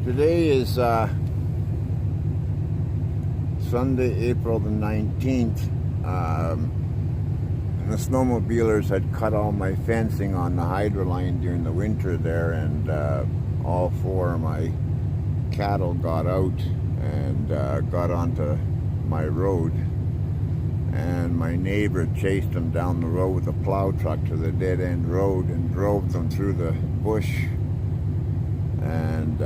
Today is Sunday, April the 19th. The snowmobilers had cut all my fencing on the hydro line during the winter there, and all four of my cattle got out and got onto my road. And my neighbor chased them down the road with a plow truck to the dead end road and drove them through the bush. And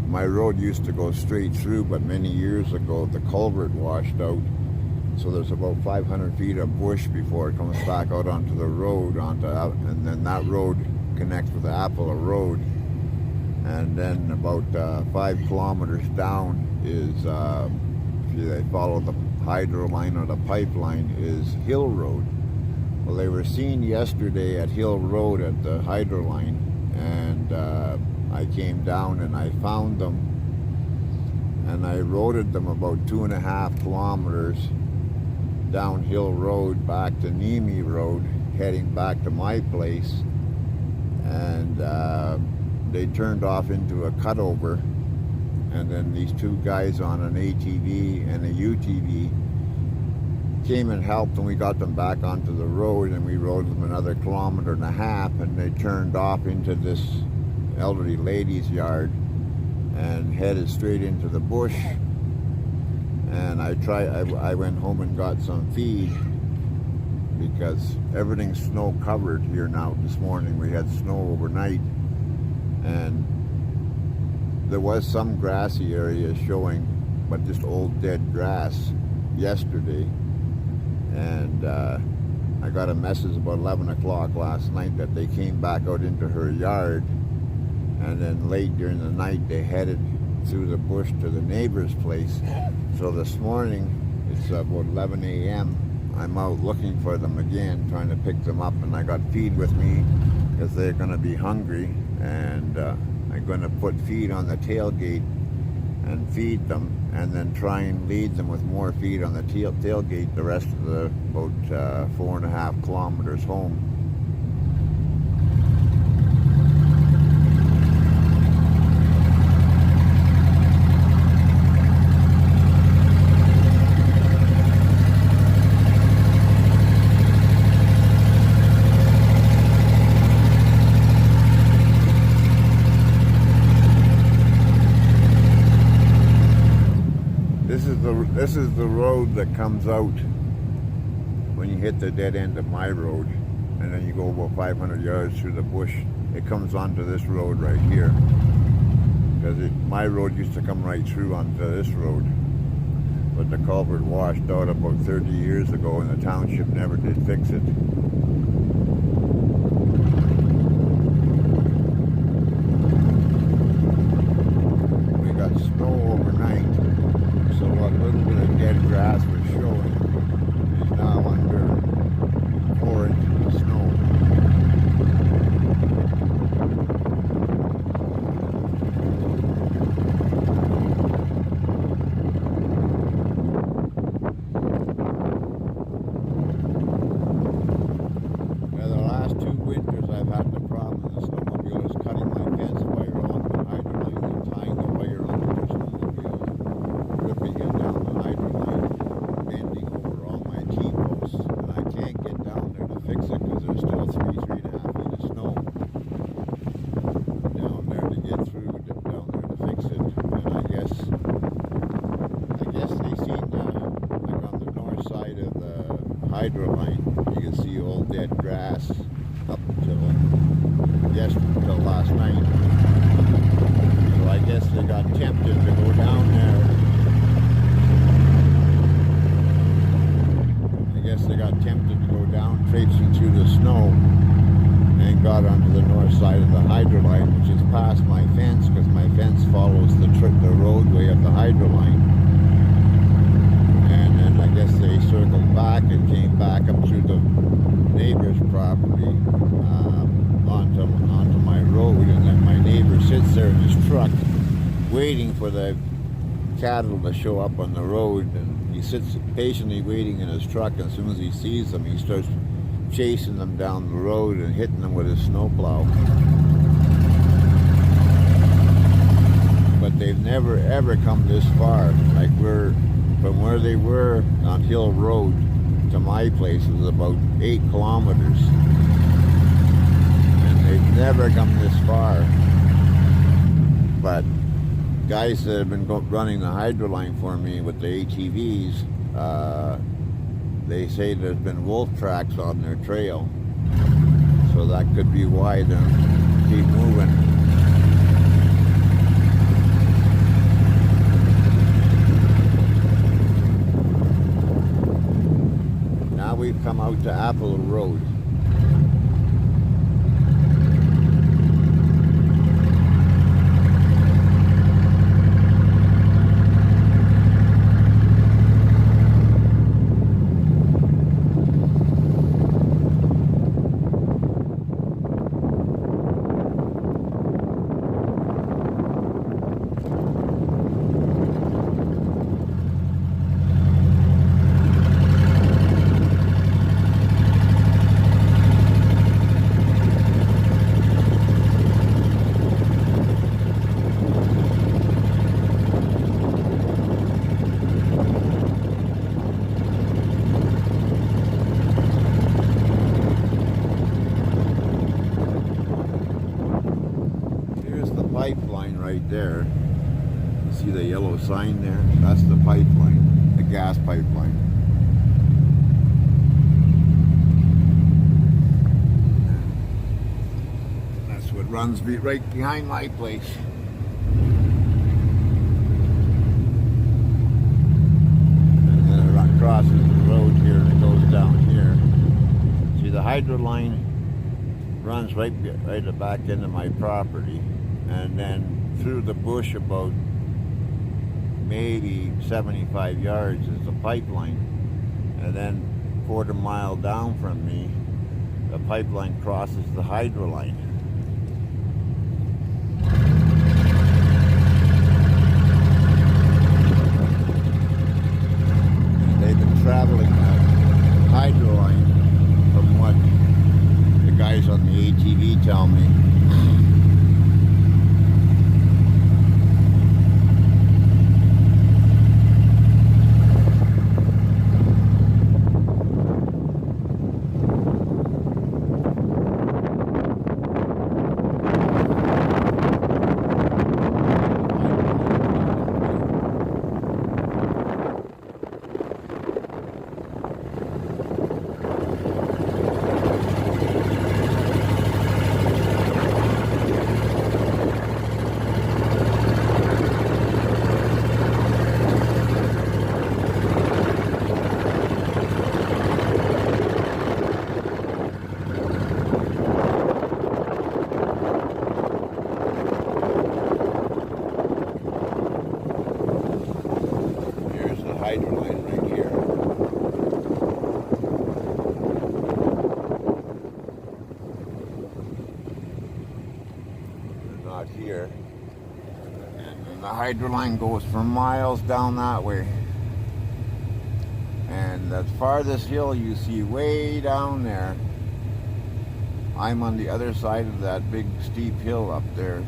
my road used to go straight through, but many years ago the culvert washed out, so there's about 500 feet of bush before it comes back out onto the road, and then that road connects with the Apple Road. And then about 5 kilometers down is, if they follow the hydro line or the pipeline, is Hill Road. Well, they were seen yesterday at Hill Road at the hydro line, and I came down and I found them, and I roaded them about 2.5 kilometers down Hill Road back to Nemi Road, heading back to my place, and they turned off into a cutover, and then these two guys on an ATV and a UTV came and helped, and we got them back onto the road, and we rode them another 1.5 kilometers, and they turned off into this elderly lady's yard and headed straight into the bush. And I went home and got some feed, because everything's snow covered here now. This morning we had snow overnight, and there was some grassy areas showing, but just old dead grass yesterday. And I got a message about 11 o'clock last night that they came back out into her yard, and then late during the night they headed through the bush to the neighbor's place. So this morning, it's about 11 a.m. I'm out looking for them again, trying to pick them up, and I got feed with me because they're going to be hungry, and I'm going to put feed on the tailgate and feed them, and then try and lead them with more feed on the tailgate the rest of the about 4.5 kilometers home. This is the road that comes out when you hit the dead end of my road, and then you go about 500 yards through the bush. It comes onto this road right here, because my road used to come right through onto this road, but the culvert washed out about 30 years ago, and the township never did fix it. We got snow overnight, so a little bit of dead grass was showing is now under 4 inches of snow. Yeah, the last 2 winters I've had the problem of the snowmobilers cutting my fence wire along the hydro line and tying the wire onto the snowmobile, ripping it down the hydro line, bending over all my T-posts, and I can't get down there to fix it because there's still 3.5 feet of snow down there to get through, down there to fix it. And I guess they seen like on the north side of the hydro line, you can see old dead grass up until last night. So I guess they got tempted to go down there. They got tempted to go down, traipsing through the snow, and got onto the north side of the hydro line, which is past my fence, because my fence follows the roadway of the hydro line. And then I guess they circled back and came back up through the neighbor's property onto my road, and then my neighbor sits there in his truck waiting for the cattle to show up on the road, and he sits patiently waiting in his truck, and as soon as he sees them, he starts chasing them down the road and hitting them with his snowplow. never ever come this far. Like we're from where they were on Hill Road to my place was about 8 kilometers, and they've never come this far. But guys that have been running the hydro line for me with the ATVs, they say there's been wolf tracks on their trail, so that could be why they keep moving. Now we've come out to Apple Road. Pipeline right there. You see the yellow sign there? That's the pipeline, the gas pipeline. That's what runs right behind my place. And then it crosses the road here and it goes down here. See, the hydro line runs right at the back end of my property. And then through the bush about maybe 75 yards is the pipeline. And then quarter mile down from me, the pipeline crosses the hydro line. And they've been traveling that hydro line from what the guys on the ATV tell me. Hydro line right here. They're not here. And then the hydro line goes for miles down that way. And that farthest hill you see way down there, I'm on the other side of that big steep hill up there,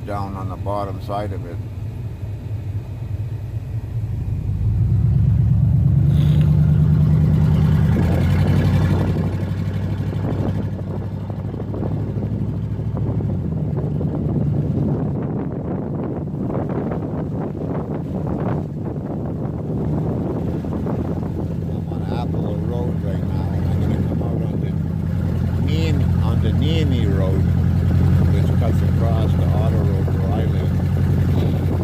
down on the bottom side of it. The Niemi Road, which cuts across the auto road where I live.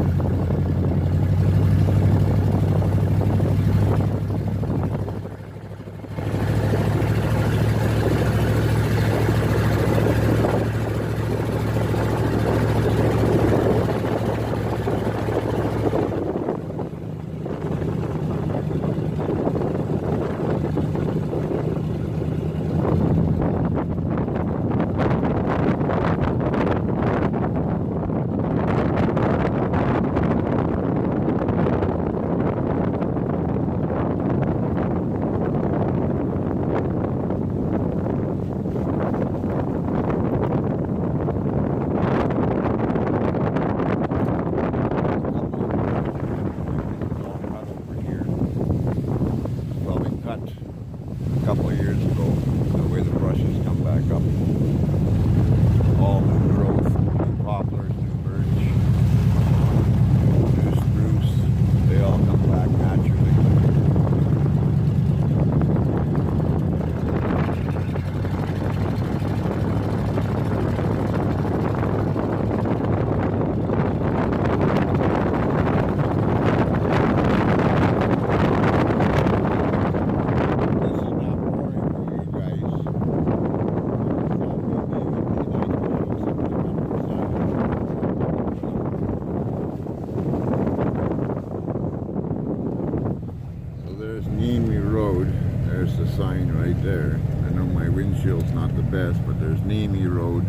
there. I know my windshield's not the best, but there's Nemi Road.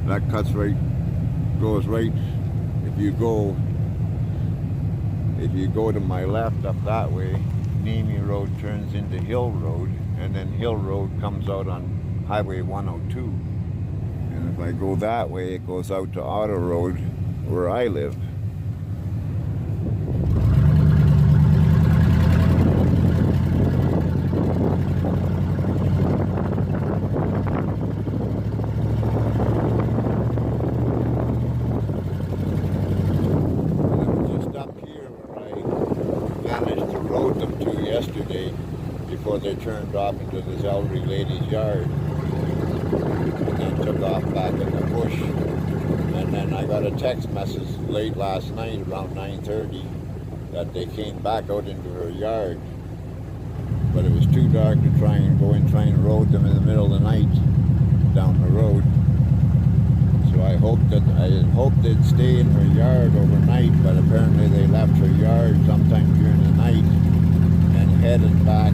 That cuts right, goes right. If you go to my left up that way, Nemi Road turns into Hill Road, and then Hill Road comes out on Highway 102. And if I go that way, it goes out to Auto Road, where I live. Yesterday, before they turned off into this elderly lady's yard, and then took off back in the bush. And then I got a text message late last night around 9:30 that they came back out into her yard, but it was too dark to try and go and road them in the middle of the night down the road. So I hoped they'd stay in her yard overnight, but apparently they left her yard sometime during the night and headed back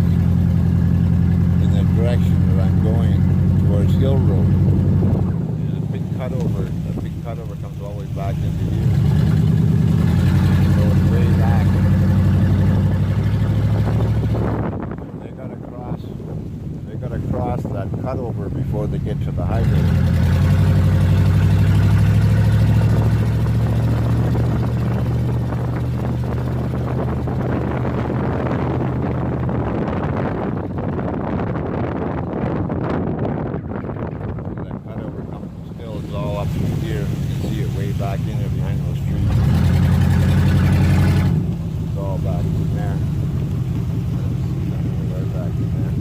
in the direction that I'm going, towards Hill Road. There's a big cutover. That big cutover comes all the way back into here. Goes way back. They gotta cross that cutover before they get to the highway. Back in there behind those trees. It's all back in there. Right back in there.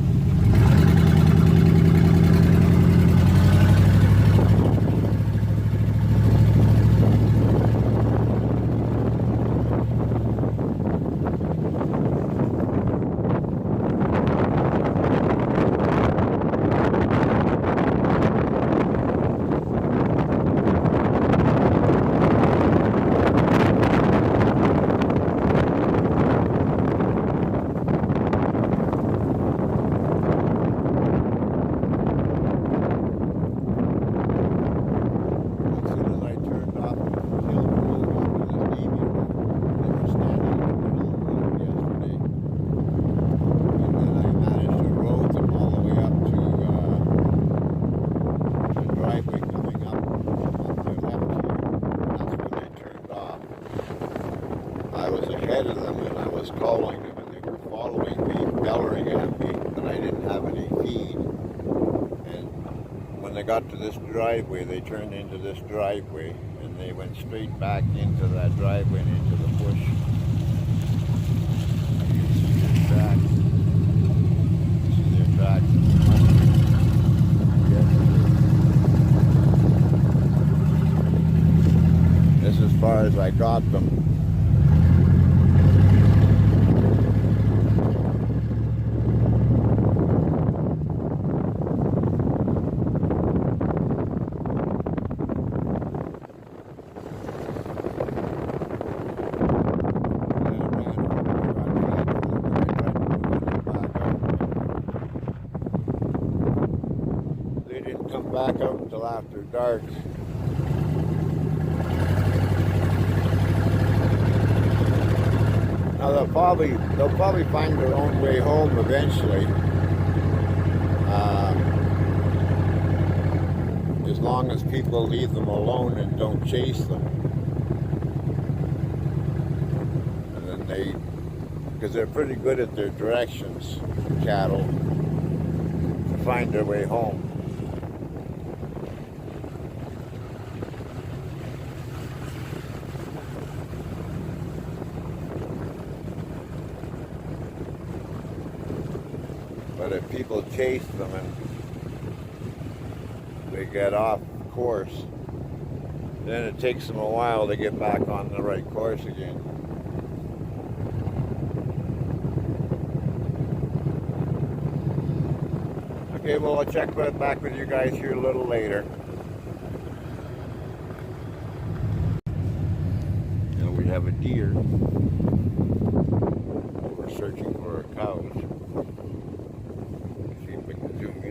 Ahead of them, and I was calling them, and they were following me, bellowing at me, but I didn't have any feed. And when they got to this driveway, they turned into this driveway, and they went straight back into that driveway and into the bush. You can see their tracks. You see their tracks. This is as far as I got them. Back out until after dark. Now they'll probably find their own way home eventually, as long as people leave them alone and don't chase them. And then because they're pretty good at their directions, cattle, to find their way home. But if people chase them and they get off course, then it takes them a while to get back on the right course again. Okay, well, I'll check back with you guys here a little later. Now we have a deer. We're searching for our cows. See if we can zoom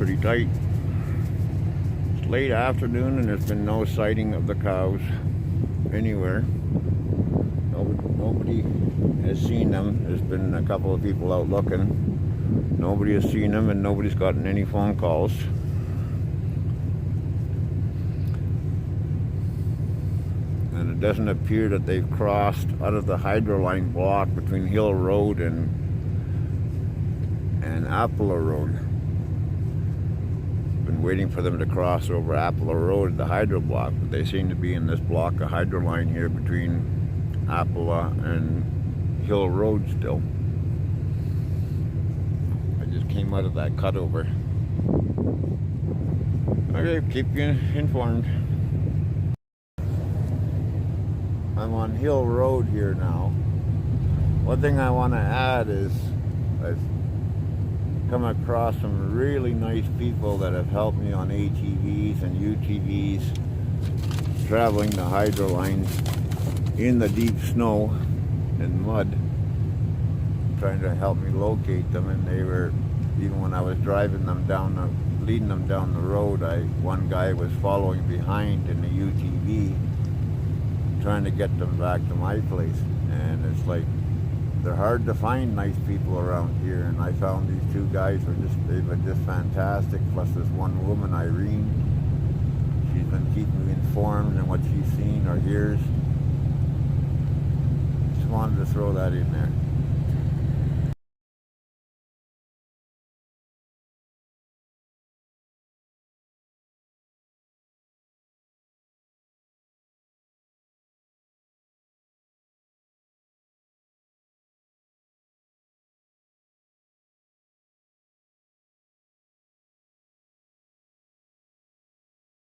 pretty tight. It's late afternoon and there's been no sighting of the cows anywhere. Nobody has seen them. There's been a couple of people out looking. Nobody has seen them and nobody's gotten any phone calls. And it doesn't appear that they've crossed out of the hydro line block between Hill Road and Apple Road. Been waiting for them to cross over Apple Road, the hydro block, but they seem to be in this block of hydro line here between Apple and Hill Road still. I just came out of that cutover. Okay, keep you informed. I'm on Hill Road here now. One thing I want to add is I've come across some really nice people that have helped me on ATVs and UTVs traveling the hydro lines in the deep snow and mud, trying to help me locate them. And they were, even when I was driving them down leading them down the road, one guy was following behind in the UTV trying to get them back to my place. And it's like, they're hard to find nice people around here, and I found these two guys they've been just fantastic. Plus this one woman, Irene, she's been keeping me informed in what she's seen or hears. Just wanted to throw that in there.